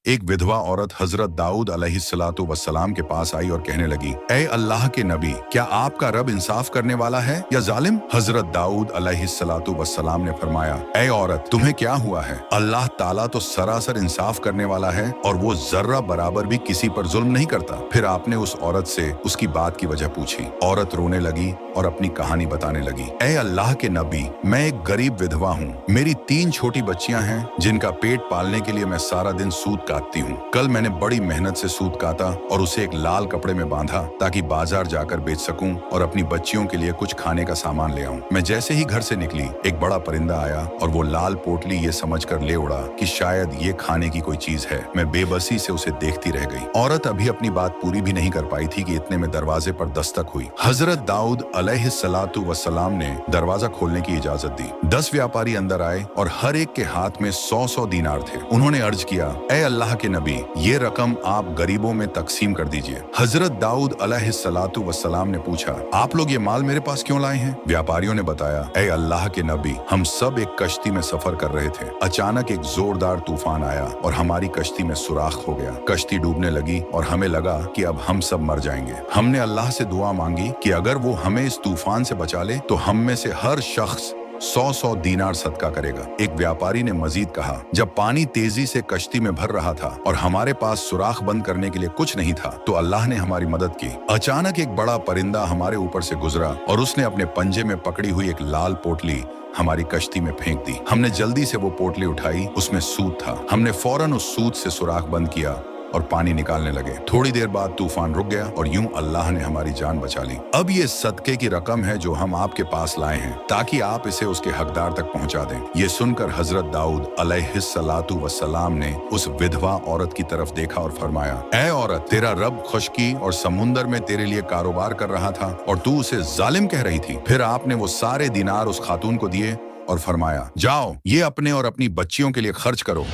एक विधवा औरत हजरत दाऊद अलैहिस्सलातु वस्सलाम के पास आई और कहने लगी, ऐ अल्लाह के नबी, क्या आपका रब इंसाफ करने वाला है या जालिम? हजरत दाऊद अलैहिस्सलातु वस्सलाम ने फरमाया, ऐ औरत, तुम्हें क्या हुआ है? अल्लाह ताला तो सरासर इंसाफ करने वाला है और वो जर्रा बराबर भी किसी पर जुल्म नहीं करता। फिर आपने उस औरत से उसकी बात की वजह पूछी। औरत रोने लगी और अपनी कहानी बताने लगी। ऐ अल्लाह के नबी, मैं एक गरीब विधवा हूँ। मेरी 3 छोटी बच्चियां हैं जिनका पेट पालने के लिए मैं सारा दिन सूत काटती हूँ। कल मैंने बड़ी मेहनत से सूत काटा और उसे एक लाल कपड़े में बांधा ताकि बाजार जाकर बेच सकूं और अपनी बच्चियों के लिए कुछ खाने का सामान ले आऊं। मैं जैसे ही घर से निकली, एक बड़ा परिंदा आया और वो लाल पोटली ये समझकर ले उड़ा कि शायद ये खाने की कोई चीज है। मैं बेबसी से उसे देखती रह गई। औरत अभी अपनी बात पूरी भी नहीं कर पाई थी कि इतने में दरवाजे पर दस्तक हुई। हजरत दाऊद अलैहिस्सलातु वस्सलाम ने दरवाजा खोलने की इजाजत दी। 10 व्यापारी अंदर आए और हर एक के हाथ में 100-100 दीनार थे। उन्होंने अर्ज किया, ऐ अल्लाह के नबी, ये रकम आप गरीबों में तकसीम कर दीजिए। हजरत दाऊद अलैहिस्सलातु वस्सलाम ने पूछा, आप लोग ये माल मेरे पास क्यों लाए हैं? व्यापारियों ने बताया, ऐ अल्लाह के नबी, हम सब एक कश्ती में सफर कर रहे थे। अचानक एक जोरदार तूफान आया और हमारी कश्ती में सुराख हो गया। कश्ती डूबने लगी और हमें लगा कि अब हम सब मर जाएंगे। हमने अल्लाह से दुआ मांगी कि अगर वो हमें इस तूफान से बचा ले तो हम में से हर शख्स 100-100 दीनार सदका करेगा। एक व्यापारी ने मजीद कहा, जब पानी तेजी से कश्ती में भर रहा था और हमारे पास सुराख बंद करने के लिए कुछ नहीं था तो अल्लाह ने हमारी मदद की। अचानक एक बड़ा परिंदा हमारे ऊपर से गुजरा और उसने अपने पंजे में पकड़ी हुई एक लाल पोटली हमारी कश्ती में फेंक दी। हमने जल्दी से वो पोटली उठाई, उसमें सूत था। हमने फौरन उस सूत से सुराख बंद किया और पानी निकालने लगे। थोड़ी देर बाद तूफान रुक गया और यूं अल्लाह ने हमारी जान बचा ली। अब ये सदके की रकम है जो हम आपके पास लाए हैं ताकि आप इसे उसके हकदार तक पहुंचा दें। ये सुनकर हजरत दाऊद अलैहिस्सलातु वस्सलाम ने उस विधवा औरत की तरफ देखा और फरमाया, ऐ औरत, तेरा रब खुशकी और समुंदर में तेरे लिए कारोबार कर रहा था और तू उसे जालिम कह रही थी। फिर आपने वो सारे दिनार उस खातून को दिए और फरमाया, जाओ, ये अपने और अपनी बच्चियों के लिए खर्च करो।